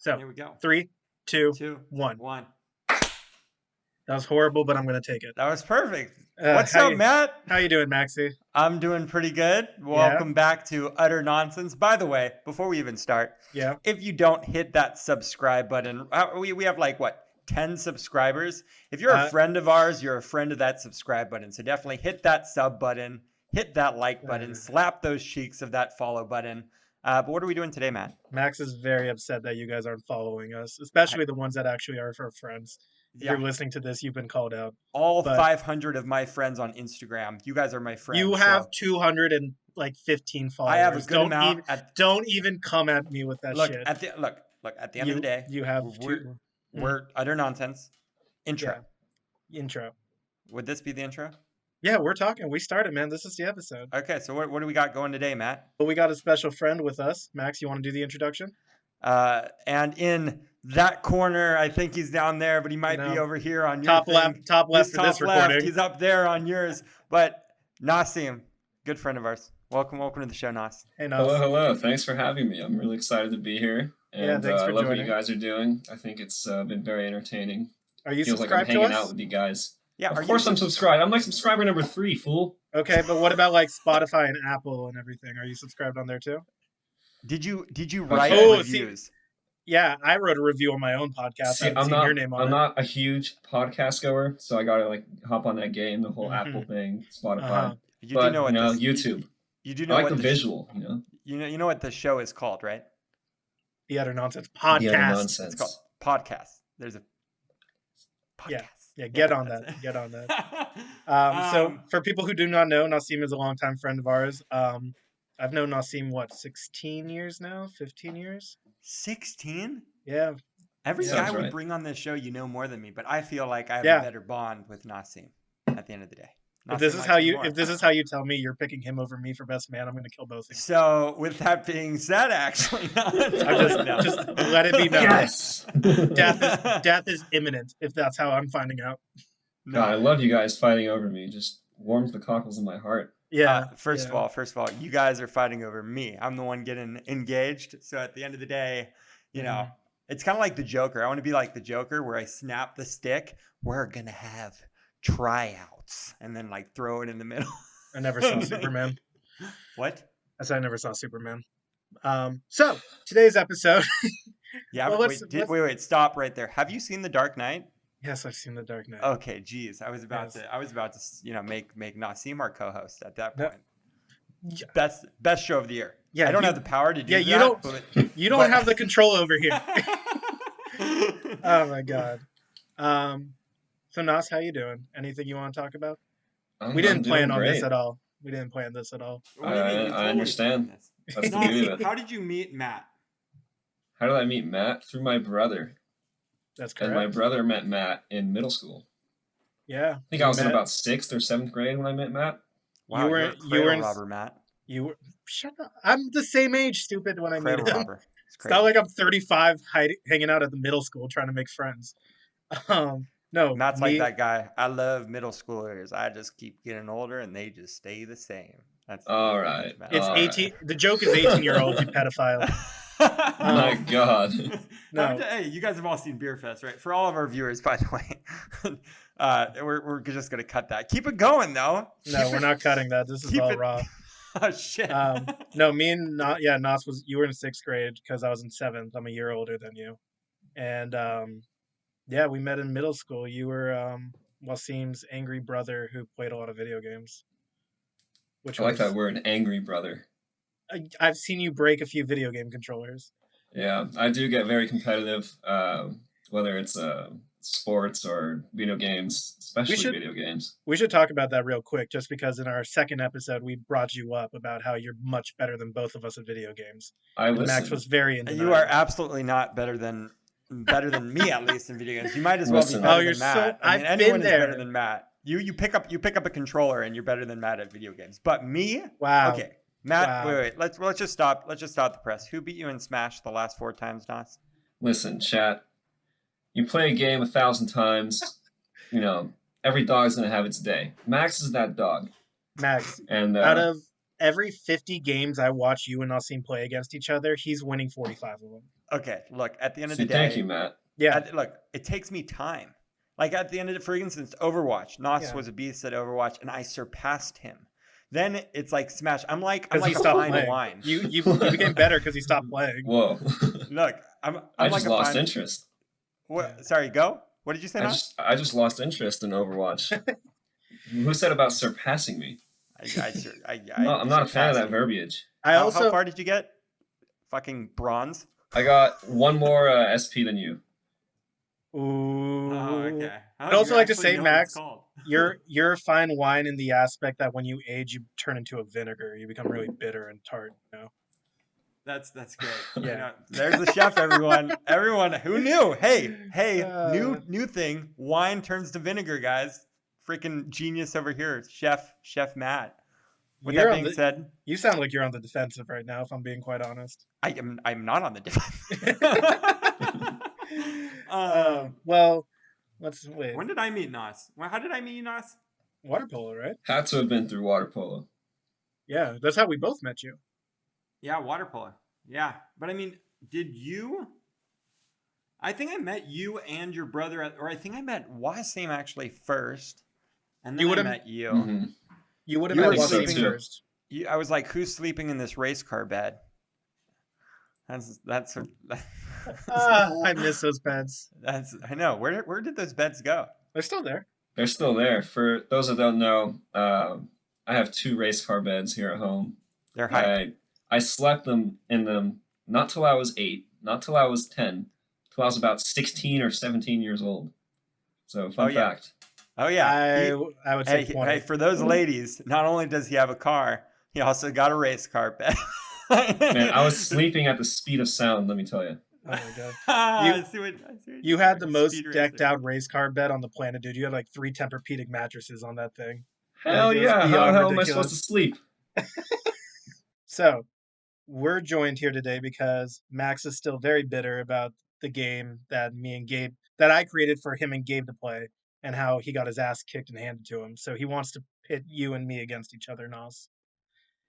So here we go. 3, 2, 2, 1. 1. That was horrible, but I'm going to take it. That was perfect. What's up, Matt? How you doing, Maxie? I'm doing pretty good. Welcome back to Utter Nonsense. By the way, before we even start, if you don't hit that subscribe button, we have 10 subscribers. If you're a friend of ours, you're a friend of that subscribe button. So definitely hit that sub button, hit that like button, slap those cheeks of that follow button. But what are we doing today, Matt? Max is very upset that you guys aren't following us, especially the ones that actually are for friends. If you're listening to this, you've been called out. All 500 of my friends on Instagram. You guys are my friends. You have 215 followers. I have a good amount. Don't even come at me with that shit. At the end of the day, you have we're Utter Nonsense. Intro. Yeah. Intro. Would this be the intro? Yeah, we're talking. We started, man. This is the episode. Okay, so what do we got going today, Matt? Well, we got a special friend with us. Max, you want to do the introduction? And in that corner, I think he's down there, but he might be over here on your top left for this recording. He's up there on yours. But Nassim, good friend of ours. Welcome to the show, Nas. Hey, Nas. Hello. Thanks for having me. I'm really excited to be here. And thanks for I love joining. what you guys are doing. I think it's been very entertaining. Are you Feels subscribed like I'm hanging to us? out with you guys. Yeah, of course I'm subscribed. I'm like subscriber number 3, fool. Okay, but what about Spotify and Apple and everything? Are you subscribed on there too? Did you write reviews? Yeah, I wrote a review on my own podcast. I'm not a huge podcast goer, so I gotta hop on that game, the whole Apple thing, Spotify. YouTube. You do know I like the visual, You know what the show is called, right? The Utter Nonsense Podcast. It's called Podcast. There's a podcast. Yeah, get on that. Get on that. So for people who do not know, Nassim is a longtime friend of ours. I've known Nassim, 16 years now? 15 years? 16? Yeah. Every guy we bring on this show, you know more than me, but I feel like I have a better bond with Nassim at the end of the day. If this is how you tell me you're picking him over me for best man, I'm going to kill both of you. So with that being said, actually, just let it be known. Yes. Death is imminent. If that's how I'm finding out. No, I love you guys fighting over me. Just warms the cockles in my heart. Yeah. First of all, you guys are fighting over me. I'm the one getting engaged. So at the end of the day, it's kind of like the Joker. I want to be like the Joker, where I snap the stick. We're gonna have tryouts, and then throw it in the middle. I never saw Superman. What? I said I never saw Superman. So today's episode. Yeah. Well, wait. Stop right there. Have you seen The Dark Knight? Yes, I've seen The Dark Knight. Okay, geez, I was about to, make Nassim our co-host at that point. Yeah. Best show of the year. Yeah, I don't have the power to do that. You don't have the control over here. Oh my god. So Nas, how you doing? Anything you want to talk about? We didn't plan on this at all. What do you mean? I understand. That's the beauty of it. How did you meet Matt? How did I meet Matt? Through my brother. That's correct. And my brother met Matt in middle school. Yeah. I think I was in about 6th or 7th grade when I met Matt. Wow, you were in robber, Matt. Shut up. I'm the same age, stupid, when I met him. Robber. It's not like I'm 35 hanging out at the middle school trying to make friends. No. Matt's like that guy. I love middle schoolers. I just keep getting older and they just stay the same. That's all right. It's 18. Right. The joke is 18-year-old, you pedophile. My God. No. Hey, you guys have all seen Beer Fest, right? For all of our viewers, by the way, we're just gonna cut that. Keep it going, though. No, we're not cutting that. This is all raw. Oh shit. No, me and Nas you were in 6th grade because I was in 7th. I'm a year older than you, and we met in middle school. You were Wasim's angry brother who played a lot of video games. I like that word, angry brother. I've seen you break a few video game controllers. Yeah, I do get very competitive, whether it's sports or video games, especially video games. We should talk about that real quick, just because in our 2nd episode, we brought you up about how you're much better than both of us at video games. Max was very into You are absolutely not better than me, at least, in video games. You might as well be better than Matt. Anyone is better than Matt. You pick up a controller and you're better than Matt at video games. But me? Wow. Okay. Matt, wait. Let's just stop. Let's just stop the press. Who beat you in Smash the last 4 times, Nas? Listen, chat. You play a game 1,000 times. Every dog's gonna have its day. Max is that dog. Max. And out of every 50 games I watch you and Nassim play against each other, he's winning 45 of them. Okay, look, at the end of the See, day, thank you, Matt. Yeah. look, it takes me time. Like at the end of it, for instance, Overwatch. Nos was a beast at Overwatch, and I surpassed him. Then it's like Smash. I'm like a fine wine. You became better because you stopped playing. Whoa. Look, I'm I like just lost interest. What? Yeah. Sorry, go. What did you say? I just lost interest in Overwatch. Who said about surpassing me? I'm not a fan of that verbiage. How far did you get? Fucking bronze. I got one more SP than you. Ooh. Oh, okay. I'd also like to say, Max, you're a fine wine in the aspect that when you age, you turn into a vinegar. You become really bitter and tart. You know. That's great. Yeah. You know, there's the chef, everyone. Everyone who knew. Hey, new thing. Wine turns to vinegar, guys. Freaking genius over here, Chef Matt. With that being said, you sound like you're on the defensive right now. If I'm being quite honest, I'm not on the defensive. Well, let's wait. When did I meet Nas? How did I meet you, Nas? Water polo, right? Had to have been through water polo. Yeah, that's how we both met you. Yeah, water polo. Yeah, but I mean, did you? I think I met you and your brother, or I think I met Wasim actually first, and then I met you. Mm-hmm. You would have met Wasim first. I was like, "Who's sleeping in this race car bed?" That's. I miss those beds. I know. Where did those beds go? They're still there. They're still there. For those that don't know, I have 2 race car beds here at home. They're high. I slept in them not till I was 8, not till I was 10, till I was about 16 or 17 years old. So fun fact. Oh yeah. I would say 20. Hey, for those ladies, not only does he have a car, he also got a race car bed. Man, I was sleeping at the speed of sound, let me tell you. Oh my god! You had the most decked out race car bed on the planet, dude. You had like 3 Tempur-Pedic mattresses on that thing. Hell yeah! How the hell am I supposed to sleep? So, we're joined here today because Max is still very bitter about the game that I created for him and Gabe to play, and how he got his ass kicked and handed to him. So he wants to pit you and me against each other, Nas.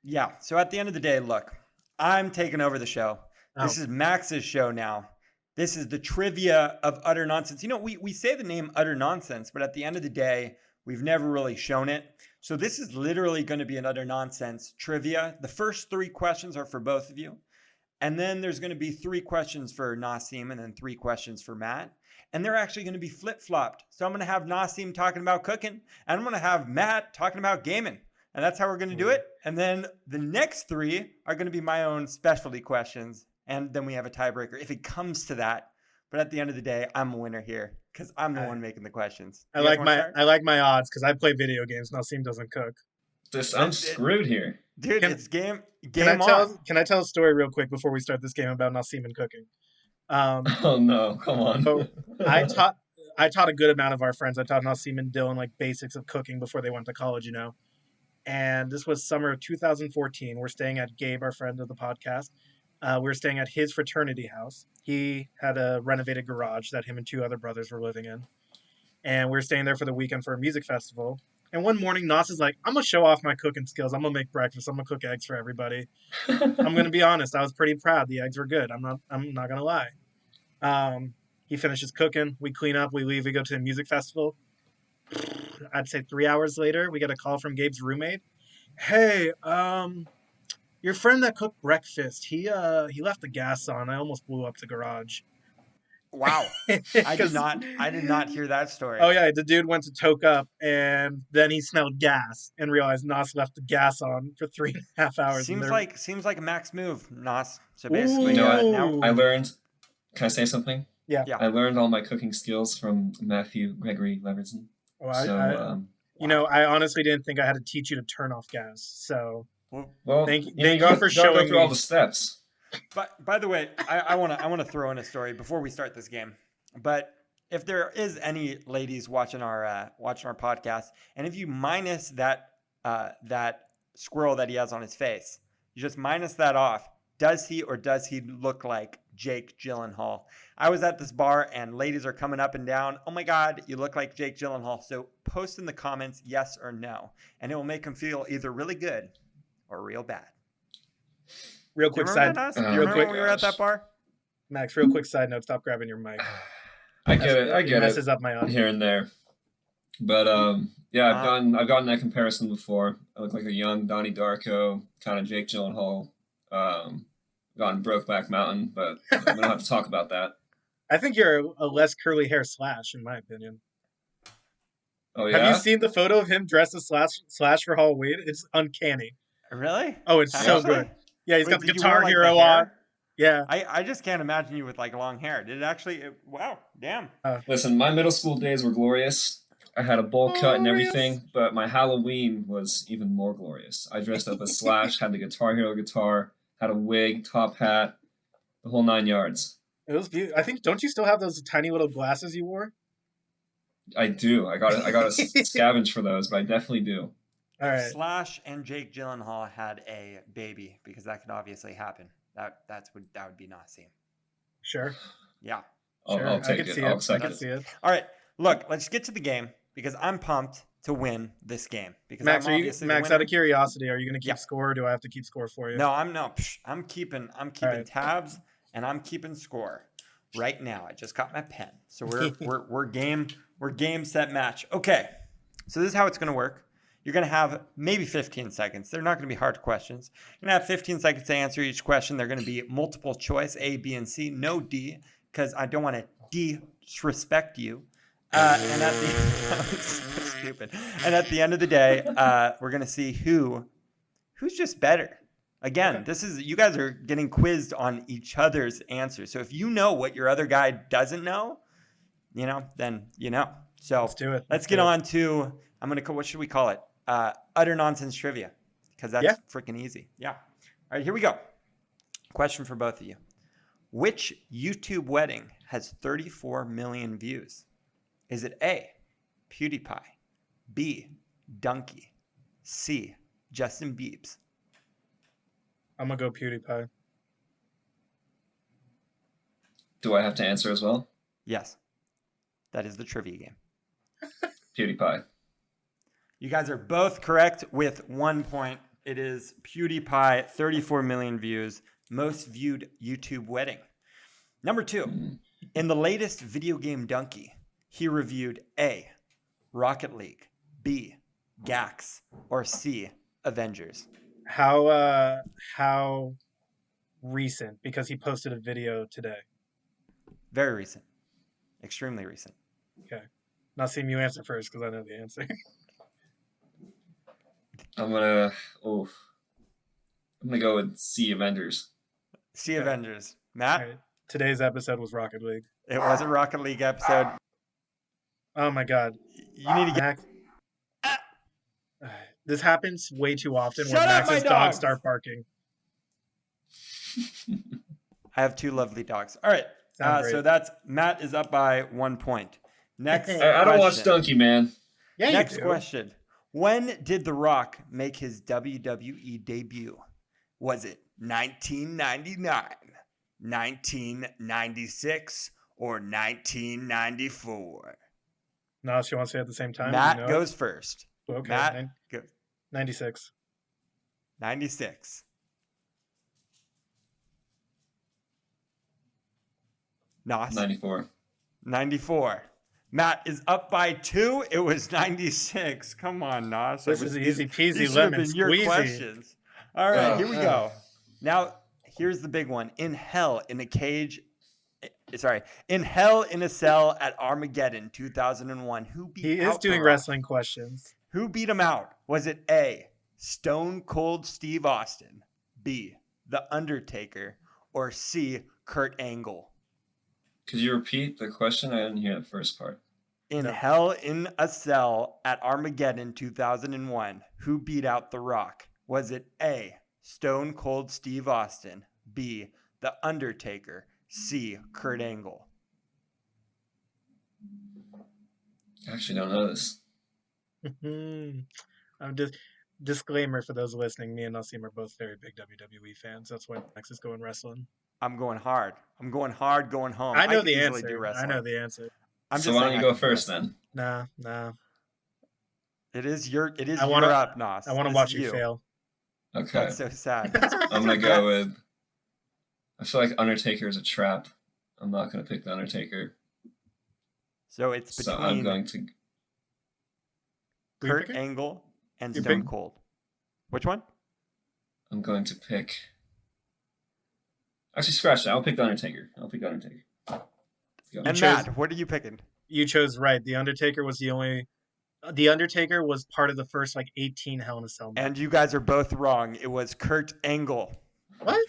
Yeah. So at the end of the day, look, I'm taking over the show. This is Max's show now. This is the trivia of utter nonsense. You know, we say the name utter nonsense, but at the end of the day, we've never really shown it. So this is literally going to be an utter nonsense trivia. The first 3 questions are for both of you. And then there's going to be 3 questions for Nassim and then 3 questions for Matt. And they're actually going to be flip-flopped. So I'm going to have Nassim talking about cooking, and I'm going to have Matt talking about gaming. And that's how we're going to do it. And then the next 3 are going to be my own specialty questions. And then we have a tiebreaker if it comes to that. But at the end of the day, I'm a winner here because I'm the one making the questions. I like my odds because I play video games. Nassim doesn't cook. I'm screwed here, dude. It's game can on. Can I tell a story real quick before we start this game about Nassim and cooking? Oh no! Come on. So I taught a good amount of our friends. I taught Nassim and Dylan like basics of cooking before they went to college. You know, and this was summer of 2014. We're staying at Gabe, our friend of the podcast. We were staying at his fraternity house. He had a renovated garage that him and 2 other brothers were living in. And we were staying there for the weekend for a music festival. And one morning, Nas is like, I'm going to show off my cooking skills. I'm going to make breakfast. I'm going to cook eggs for everybody. I'm going to be honest. I was pretty proud. The eggs were good. I'm not going to lie. He finishes cooking. We clean up. We leave. We go to the music festival. I'd say 3 hours later, we get a call from Gabe's roommate. Hey, your friend that cooked breakfast, he left the gas on. I almost blew up the garage. Wow. I did not hear that story. Oh yeah, the dude went to toke up and then he smelled gas and realized Nas left the gas on for 3.5 hours. Seems like a Max move, Nas. So basically, now I learned. Can I say something? Yeah. I learned all my cooking skills from Matthew Gregory Leverson. I honestly didn't think I had to teach you to turn off gas. So well, thank you for showing go through all the steps. But by the way, I want to throw in a story before we start this game. But if there is any ladies watching our podcast, and if you minus that squirrel that he has on his face, you just minus that off. Does he look like Jake Gyllenhaal? I was at this bar and ladies are coming up and down. Oh my God, you look like Jake Gyllenhaal. So post in the comments yes or no, and it will make him feel either really good or real bad. Real quick side. Real quick, when we were at that bar. Max, real quick side note, stop grabbing your mic. I get it. It messes up my audio here and there. But yeah, I've gotten that comparison before. I look like a young Donnie Darko, kind of Jake Gyllenhaal, gotten Brokeback Mountain, but we don't have to talk about that. I think you're a less curly hair Slash, in my opinion. Oh yeah. Have you seen the photo of him dressed as Slash for Halloween? It's uncanny. Really? Oh, it's so good. Yeah, he's got the Guitar Hero on. Yeah. I just can't imagine you with like long hair. Did it actually? Wow, damn. Listen, my middle school days were glorious. I had a bowl cut and everything, but my Halloween was even more glorious. I dressed up as Slash, had the Guitar Hero guitar, had a wig, top hat, the whole 9 yards. It was beautiful. I think, don't you still have those tiny little glasses you wore? I do. I got to scavenge for those, but I definitely do. All right. Slash and Jake Gyllenhaal had a baby, because that could obviously happen. That would be Nassim. Sure. Yeah. Sure. I'll take it. I'll accept it. All right. Look, let's get to the game, because I'm pumped to win this game. Because Max, out of curiosity, are you going to keep score, or do I have to keep score for you? No, I'm keeping right. tabs, and I'm keeping score right now. I just got my pen, so we're game set match. Okay, so this is how it's going to work. You're going to have maybe 15 seconds. They're not going to be hard questions. You're going to have 15 seconds to answer each question. They're going to be multiple choice, A, B, and C. No D, because I don't want to disrespect you. And at the so stupid. And at the end of the day, we're going to see who's just better. Again, this is, you guys are getting quizzed on each other's answers. So if you know what your other guy doesn't know, then you know. So let's do it. Let's get on to, what should we call it? Utter nonsense trivia, because that's freaking easy. Yeah. All right, here we go. Question for both of you. Which YouTube wedding has 34 million views? Is it A, PewDiePie, B, Donkey, C, Justin Biebs? I'm going to go PewDiePie. Do I have to answer as well? Yes. That is the trivia game. PewDiePie. You guys are both correct with 1 point. It is PewDiePie, 34 million views, most viewed YouTube wedding. Number 2, in the latest video game Donkey, he reviewed A, Rocket League, B, Gax, or C, Avengers. How recent? Because he posted a video today. Very recent. Extremely recent. Okay. Nassim, you answer first because I know the answer. I'm gonna go with C, Avengers. C, Avengers. Matt? Right. Today's episode was Rocket League. It was a Rocket League episode. Oh my God. You need to get... This happens way too often when Max's dogs start barking. I have 2 lovely dogs. All right. So that's Matt is up by 1 point. Next I don't watch Donkey, man. Yeah, Next question. When did The Rock make his WWE debut? Was it 1999, 1996, or 1994? No, she wants to say at the same time. Matt goes first. Okay. Matt, go. 96. 96. Nos? 94. 94. Matt is up by 2. It was 96. Come on, Nos. This is easy peasy lemon squeezy. Your questions. All right, here we go. Now, here's the big one. In Hell in a Cell at Armageddon 2001. Who beat He is doing wrestling questions. Who beat him out? Was it A, Stone Cold Steve Austin, B, The Undertaker, or C, Kurt Angle? Could you repeat the question? I didn't hear the first part. In Hell in a Cell at Armageddon 2001, who beat out The Rock? Was it A, Stone Cold Steve Austin, B, The Undertaker, C, Kurt Angle? I actually don't know this. I'm just disclaimer for those listening. Me and Nassim are both very big WWE fans. That's why Max is going wrestling. I'm going hard. I'm going hard, going home. I know the answer. I know the answer. So why don't you go first then? Nah. It is your up, Nos. I want to watch you fail. Okay. That's so sad. I'm gonna go with. I feel like Undertaker is a trap. I'm not going to pick the Undertaker. So it's between I'm going to Kurt Angle and Stone Cold. Which one? I'm going to pick. Actually, scratch that. I'll pick the Undertaker. And Matt, what are you picking? You chose right. The Undertaker was The Undertaker was part of the first 18 Hell in a Cell match. And you guys are both wrong. It was Kurt Angle. What?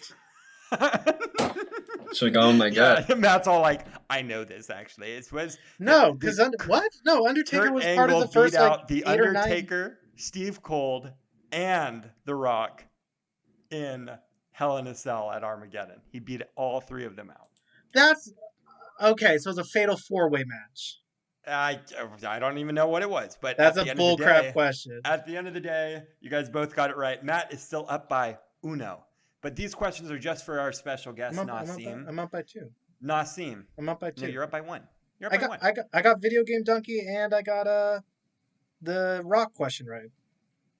Should have gone with my gut. Yeah, Matt's all like, I know this actually. It was because what? No, Undertaker Kurt was Angle part of the first beat out the 8 or 9. Undertaker, Steve Cold, and The Rock in Hell in a Cell at Armageddon. He beat all 3 of them out. That's okay. So it was a fatal 4-way match. I don't even know what it was, but that's a bullcrap question. At the end of the day, you guys both got it right. Matt is still up by 1. But these questions are just for our special guest, Nassim. I'm up by 2. Nassim. I'm up by 2. No, you're up by 1. I got Video Game Donkey and I got the Rock question right.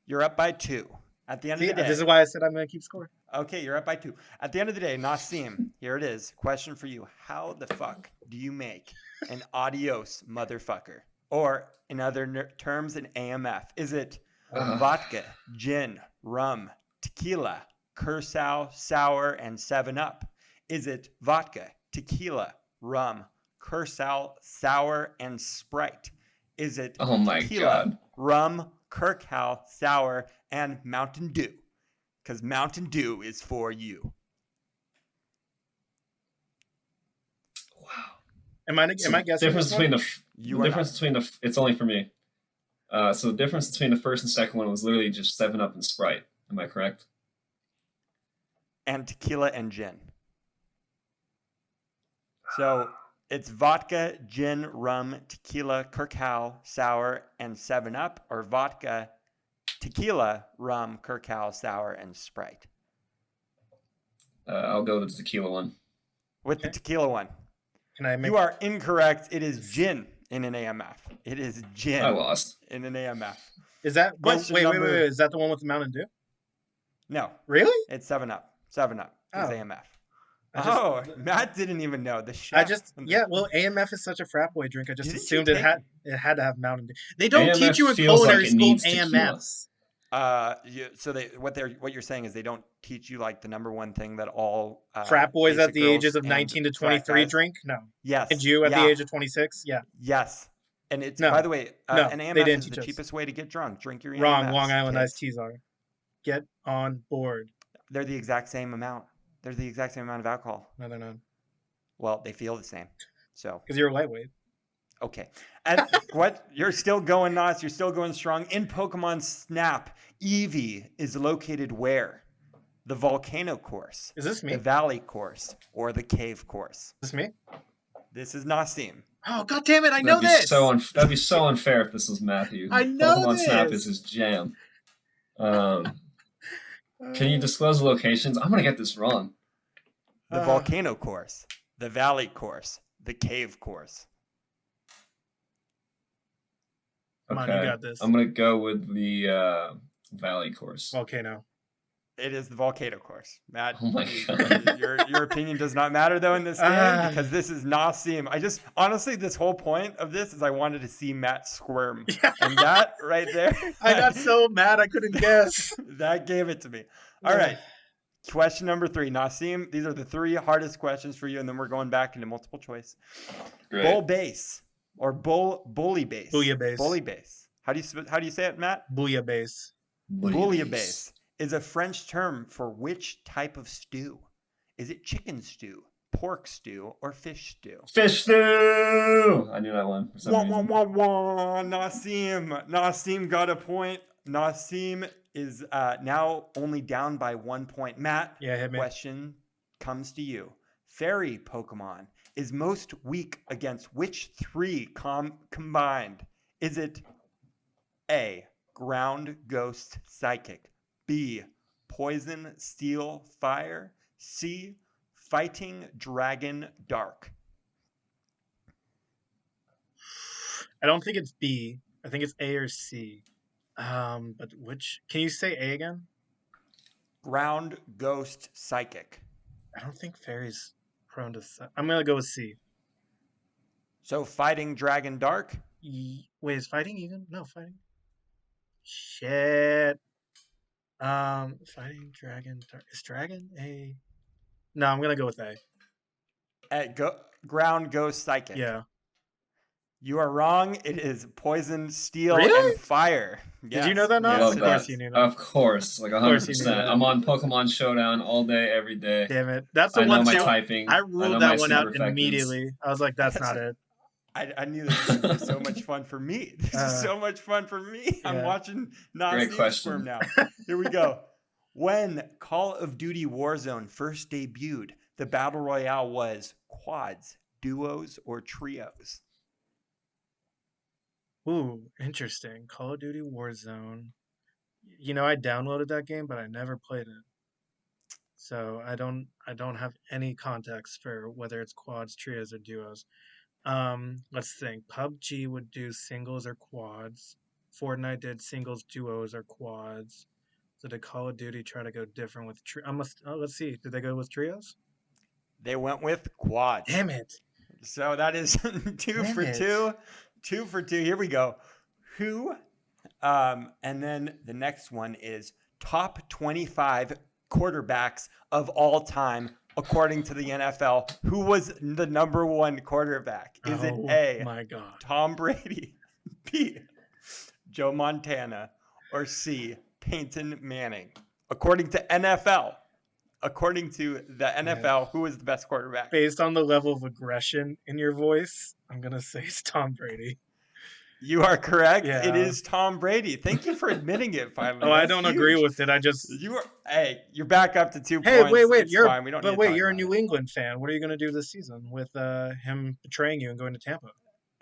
You're up by 2. At the end of the day. This is why I said I'm going to keep score. Okay, you're up by 2. At the end of the day, Nassim, here it is. Question for you. How the fuck do you make an adios motherfucker? Or in other terms, an AMF? Is it vodka, gin, rum, tequila, curacao, sour, and 7-Up? Is it vodka, tequila, rum, curacao, sour, and Sprite? Is it tequila, rum, curacao, sour, and Mountain Dew? Because Mountain Dew is for you. Wow. Am I guessing? Difference between it's only for me. So the difference between the first and second one was literally just 7-Up and Sprite. Am I correct? And tequila and gin. So it's vodka, gin, rum, tequila, curacao, sour, and 7-Up, or vodka, tequila, rum, curacao, sour, and Sprite. I'll go with the tequila one. With the tequila one. You are incorrect. It is gin in an AMF. It is gin. I lost. In an AMF. Is that wait? Is that the one with the Mountain Dew? No. Really? It's 7-Up. 7-Up is AMF. Matt didn't even know the shit. AMF is such a frat boy drink. I just assumed it had to have Mountain Dew. They don't teach you in culinary school AMFs. What you're saying is they don't teach you the number one thing that all frat boys at the ages of 19 to 23 drink? No. Yes. And you at the age of 26? Yeah. Yes. And it's by the way, an AMF is the cheapest way to get drunk. Drink your Wrong. AMFs, Long Island iced teas are. Get on board. They're the exact same amount. They're the exact same amount of alcohol. No, they're not. Well, they feel the same. So. Because you're a lightweight. Okay. And what? You're still going, Nas. You're still going strong. In Pokemon Snap, Eevee is located where? The Volcano Course. Is this me? The Valley Course or the Cave Course? Is this me? This is Nassim. Oh, God damn it. I know this. That'd be so unfair if this was Matthew. I know Pokemon Snap is his jam. Can you disclose the locations? I'm going to get this wrong. The Volcano Course, the Valley Course, the Cave Course. Come on, you got this. I'm going to go with the Valley Course. Volcano. It is the Volcano Course. Matt, oh my God. Your opinion does not matter, though, in this game, because this is Nassim. Honestly, this whole point of this is I wanted to see Matt squirm. Yeah. And that right there. I got so mad I couldn't guess. That gave it to me. All right. Question number 3. Nassim, these are the 3 hardest questions for you, and then we're going back into multiple choice. Great. Bull base or bully base. Booyah-base. Bully base. How do you say it, Matt? Booyah-base. Bouillabaisse is a French term for which type of stew? Is it chicken stew, pork stew, or fish stew? Fish stew! I knew that one for some reason. Nassim got a point. Nassim is now only down by 1 point. Matt, hit me. Question comes to you. Fairy Pokemon is most weak against which 3 combined? Is it A, Ground, Ghost, Psychic, B, Poison, Steel, Fire, C, Fighting, Dragon, Dark? I don't think it's B. I think it's A or C. But which? Can you say A again? Ground, Ghost, Psychic. I don't think Fairy's prone to. I'm gonna go with C. So Fighting Dragon Dark. Wait, is fighting even? No, fighting. Shit. Fighting Dragon Dark. Is Dragon a? No, I'm gonna go with A. Ground Ghost Psychic. Yeah. You are wrong. It is Poison, Steel, Really? and Fire. Yes. Did you know that? Yes, Of course you knew that. Of course, like 100%. I'm on Pokemon Showdown all day, every day. Damn it! That's the one. I know my typing. I ruled that one out immediately. I was like, "That's not it." I knew this was going to be so much fun for me. This is so much fun for me. Yeah. I'm watching Nassim squirm now. Here we go. When Call of Duty Warzone first debuted, the Battle Royale was quads, duos, or trios? Ooh, interesting. Call of Duty Warzone. You know, I downloaded that game, but I never played it. So I don't have any context for whether it's quads, trios, or duos. Let's think. PUBG would do singles or quads. Fortnite did singles, duos, or quads. So did Call of Duty try to go different with let's see. Did they go with trios? They went with quads. Damn it. So that is 2 for 2. 2 for 2. Here we go. Who? And then the next one is top 25 quarterbacks of all time, according to the NFL. Who was the number one quarterback? Is it A, my God, Tom Brady, B, Joe Montana, or C, Peyton Manning? According to NFL. According to the NFL, who is the best quarterback? Based on the level of aggression in your voice, I'm going to say it's Tom Brady. You are correct. Yeah. It is Tom Brady. Thank you for admitting it finally. That's I don't huge. Agree with it. I just you're back up to 2 points. Hey, wait, it's fine. We don't but wait, you're a New England fan. What are you going to do this season with him betraying you and going to Tampa?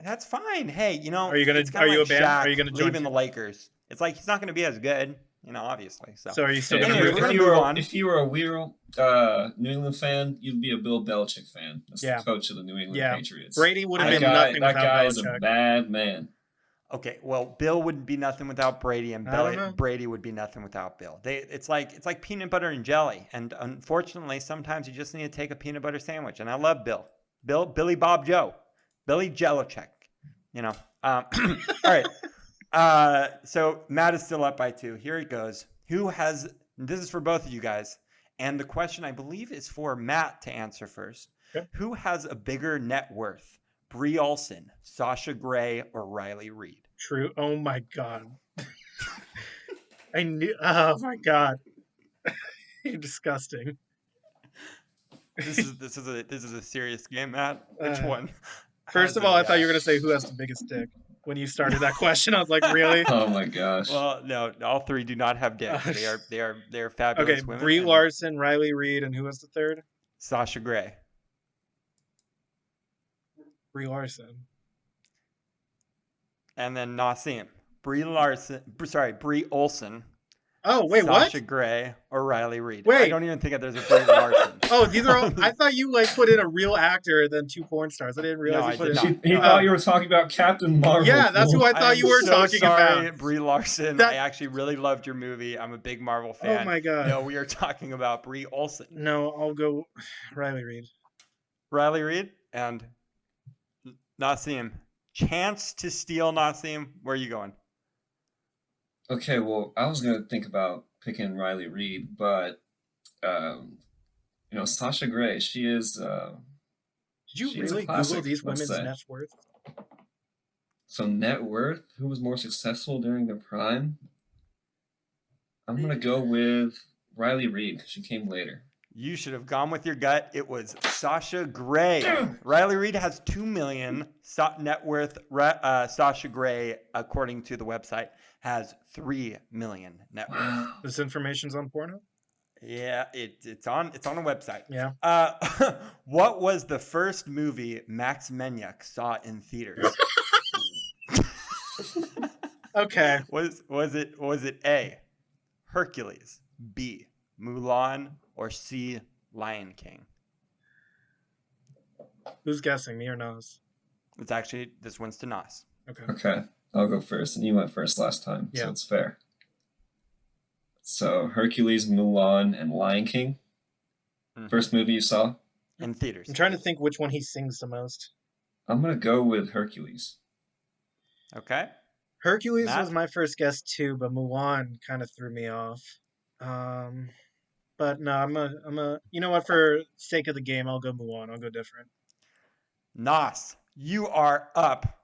That's fine. Hey, you know, are you going to are you a band? Are you going to join leaving the Lakers? It's like he's not going to be as good, you know, obviously. So are you still going to if you were a real New England fan, you'd be a Bill Belichick fan. That's the coach of the New England Patriots. Brady would have been nothing without Belichick. That guy is a bad man. Okay, well, Bill wouldn't be nothing without Brady, and Brady would be nothing without Bill. It's like peanut butter and jelly, and unfortunately, sometimes you just need to take a peanut butter sandwich. And I love Billy Bob Joe, Billy Jelichek. You know. All right. So Matt is still up by 2. Here it goes. Who has? This is for both of you guys, and the question I believe is for Matt to answer first. Okay. Who has a bigger net worth? Brie Olson, Sasha Grey, or Riley Reid? True. Oh my God. I knew. Oh my God. You're disgusting. This is a serious game, Matt. Which one? First of all, I thought you were gonna say who has the biggest dick. When you started that question, I was like, really? Oh my gosh. Well, no, all 3 do not have dicks. They are fabulous women. Okay, Brie Larson, Riley Reid, and who was the third? Sasha Grey. Brie Larson. And then Nassim. Brie Olson. Oh, wait, what? Sasha Grey or Riley Reid. Wait. I don't even think there's a Brie Larson. Oh, these are all, I thought you put in a real actor and then 2 porn stars. I didn't realize you put in. He thought you were talking about Captain Marvel. Yeah, that's who I thought you were talking about. Brie Larson. I actually really loved your movie. I'm a big Marvel fan. Oh my God. No, we are talking about Brie Olson. No, I'll go Riley Reid. Riley Reid and Nassim. Chance to steal, Nassim. Where are you going? Okay, well, I was going to think about picking Riley Reid, but, Sasha Grey, she is... Did you really Google these women's net worth? So net worth? Who was more successful during their prime? I'm going to go with Riley Reid, because she came later. You should have gone with your gut. It was Sasha Grey. Riley Reid has $2 million net worth. Sasha Grey, according to the website, has $3 million net worth. This information's on Pornhub? Yeah, it's on a website. Yeah. What was the first movie Max Menyuk saw in theaters? Okay. Was it A, Hercules, B, Mulan, or C, Lion King? Who's guessing, me or Nas? It's actually, this one's to Nas. Okay. I'll go first, and you went first last time, so it's fair. So Hercules, Mulan, and Lion King. Mm-hmm. First movie you saw? in theaters. I'm trying to think which one he sings the most. I'm going to go with Hercules. Okay. Hercules Matt? was my first guess too, but Mulan kind of threw me off. But no, you know what? For sake of the game, I'll go Mulan. I'll go different. Nas, you are up.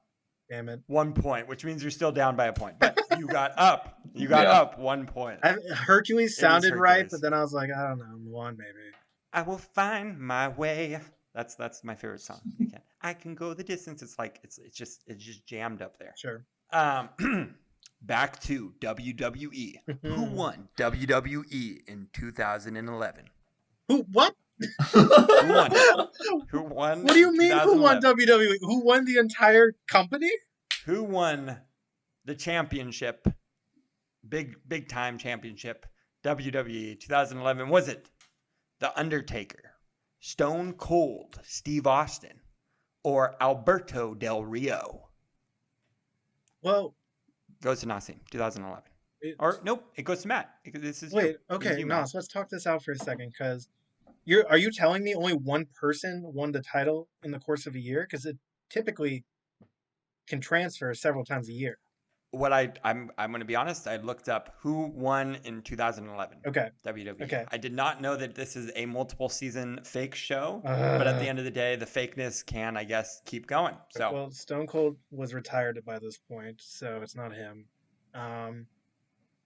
Damn it. 1 point, which means you're still down by a point. But you got up. You got up 1 point. Hercules sounded right, but then I was like, I don't know, Mulan maybe. I will find my way. That's my favorite song. I can go the distance. It's like it's just jammed up there. Sure. Back to WWE. Who won WWE in 2011? Who? What? Who won? Who won? What do you mean? Who won WWE? Who won the entire company? Who won the championship? Big time championship. WWE 2011. Was it The Undertaker, Stone Cold Steve Austin, or Alberto Del Rio? Well, goes to Nassim, 2011. Or nope, it goes to Matt. Okay, Nas, let's talk this out for a second, because are you telling me only one person won the title in the course of a year? Because it typically can transfer several times a year. What I'm going to be honest, I looked up who won in 2011. Okay. WWE. Okay. I did not know that this is a multiple season fake show, but at the end of the day, the fakeness can, I guess, keep going. So well, Stone Cold was retired by this point, so it's not him.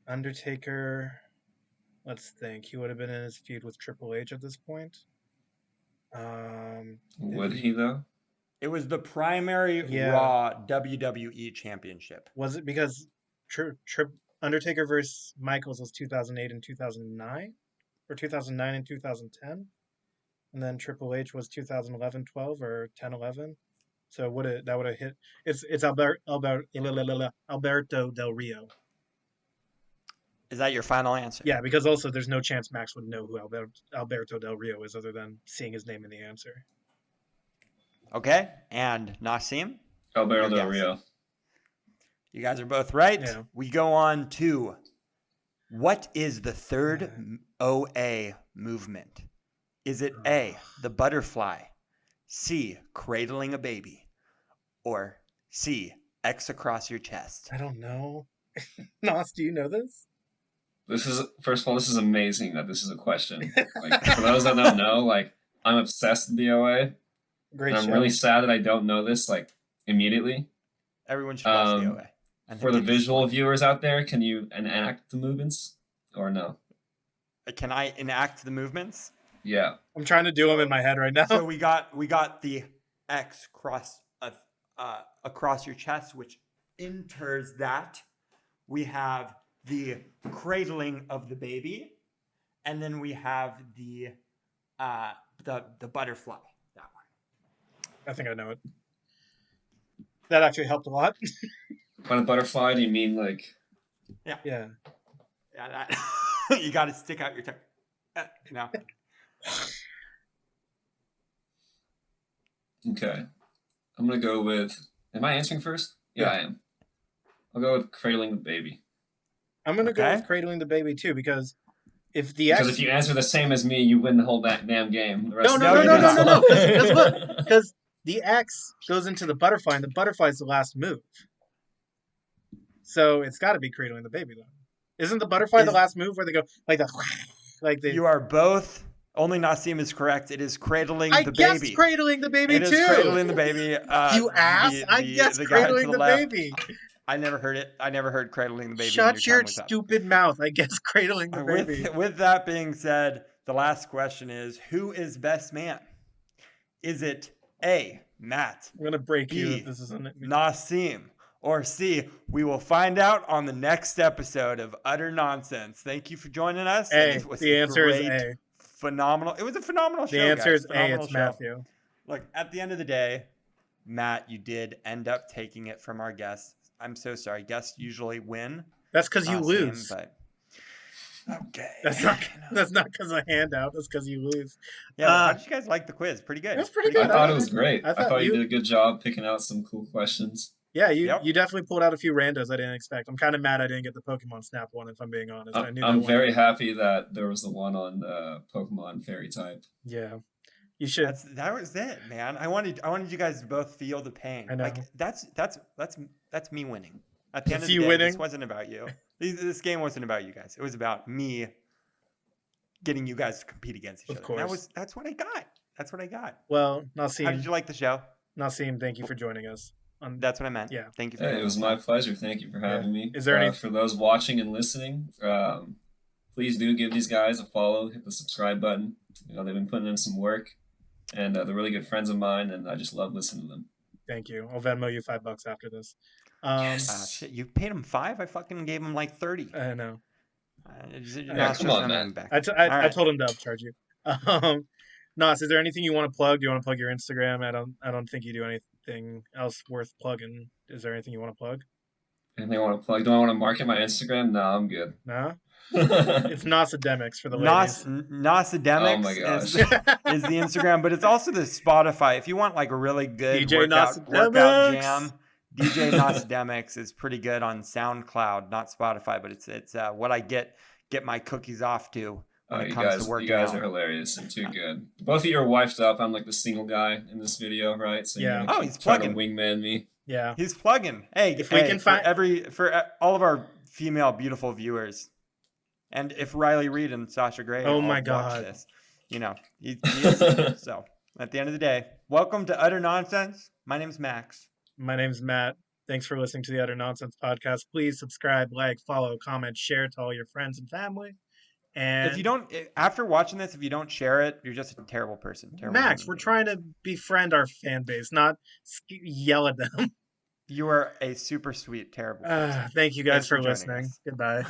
Undertaker, let's think. He would have been in his feud with Triple H at this point. Would he though? It was the primary Raw WWE championship. Was it because Undertaker versus Michaels was 2008 and 2009? Or 2009 and 2010? And then Triple H was 2011-12 or 10-11? So that would have hit. It's Alberto Del Rio. Is that your final answer? Yeah, because also there's no chance Max would know who Alberto Del Rio is other than seeing his name in the answer. Okay, and Nassim? Alberto Del Rio. You guys are both right. Yeah. We go on to, what is the third OA movement? Is it A, the butterfly, C, cradling a baby, or C, X across your chest? I don't know. Nas, do you know this? First of all, this is amazing that this is a question. Like, for those that don't know, like, I'm obsessed with the OA. Great and show. I'm really sad that I don't know this, like, immediately. Everyone should watch the OA. For the visual viewers out there, can you enact the movements or no? Can I enact the movements? Yeah. I'm trying to do them in my head right now. So we got the X across your chest, which enters that. We have the cradling of the baby, and then we have the butterfly. That one. I think I know it. That actually helped a lot. By the butterfly, do you mean like? Yeah. Yeah. That, you got to stick out your tongue. Okay. I'm gonna go with. Am I answering first? Yeah, I am. I'll go with cradling the baby. I'm gonna go with cradling the baby too, because if the if you answer the same as me, you win the whole damn game. No. Because the X goes into the butterfly, and the butterfly is the last move. So it's got to be cradling the baby, though. Isn't the butterfly the last move where they go like the You are both. Only Nassim is correct. It is cradling the baby. I guess cradling the baby too. It is cradling the baby. You ass! I guess cradling the baby. I never heard it. I never heard cradling the baby. Shut your stupid mouth. I guess cradling the baby. With that being said, the last question is, who is best man? Is it A, Matt? I'm gonna break B, you if this isn't Nassim? Or C, we will find out on the next episode of Utter Nonsense. Thank you for joining us. A. The answer is A. Phenomenal. It was a phenomenal show. The answer is A. It's Matthew. Look, at the end of the day, Matt, you did end up taking it from our guests. I'm so sorry. Guests usually win. That's because you lose. But okay. That's not because of handout. That's because you lose. Yeah. How did you guys like the quiz? Pretty good. It was pretty good. I thought it was great. I thought you did a good job picking out some cool questions. Yeah, you definitely pulled out a few randos I didn't expect. I'm kind of mad I didn't get the Pokemon Snap one, if I'm being honest. I'm very happy that there was the one on Pokemon Fairy type. Yeah. You should. That was it, man. I wanted you guys to both feel the pain. I know. Like that's me winning. At the end of the you day, winning? This wasn't about you. This game wasn't about you guys. It was about me getting you guys to compete against each other. Of course. That's what I got. That's what I got. Well, Nassim. How did you like the show? Nassim, thank you for joining us. That's what I meant. Yeah. Thank you for It was my pleasure. Thank you for having me. Is there any for those watching and listening, please do give these guys a follow, hit the subscribe button. You know, they've been putting in some work, and they're really good friends of mine, and I just love listening to them. Thank you. I'll Venmo you $5 after this. Shit, you paid him $5? I fucking gave him like 30. I know. Come on, man. I told him to upcharge you. Nas, is there anything you want to plug? Do you want to plug your Instagram? I don't think you do anything else worth plugging. Is there anything you want to plug? Anything I want to plug? Do I want to market my Instagram? No, I'm good. No? It's Nosademics for the ladies. Nosademics oh my gosh. is the Instagram, but it's also the Spotify. If you want like a really good DJ workout jam, DJ Nosademics is pretty good on SoundCloud, not Spotify, but it's what I get my cookies off to when it comes to working out. You guys are hilarious and too good. Both of you are wifed up. I'm like the single guy in this video, right? So yeah. He's plugging. To wingman me. Yeah, he's plugging. Hey, if we can find for all of our female beautiful viewers, and if Riley Reid and Sasha Grey, watch this, you know, he is, so at the end of the day, welcome to Utter Nonsense. My name's Max. My name's Matt. Thanks for listening to the Utter Nonsense podcast. Please subscribe, like, follow, comment, share to all your friends and family. And if you don't, after watching this, if you don't share it, you're just a terrible person. Max, we're trying to befriend our fan base, not yell at them. You are a super sweet, terrible person. Thank you guys for listening. Goodbye.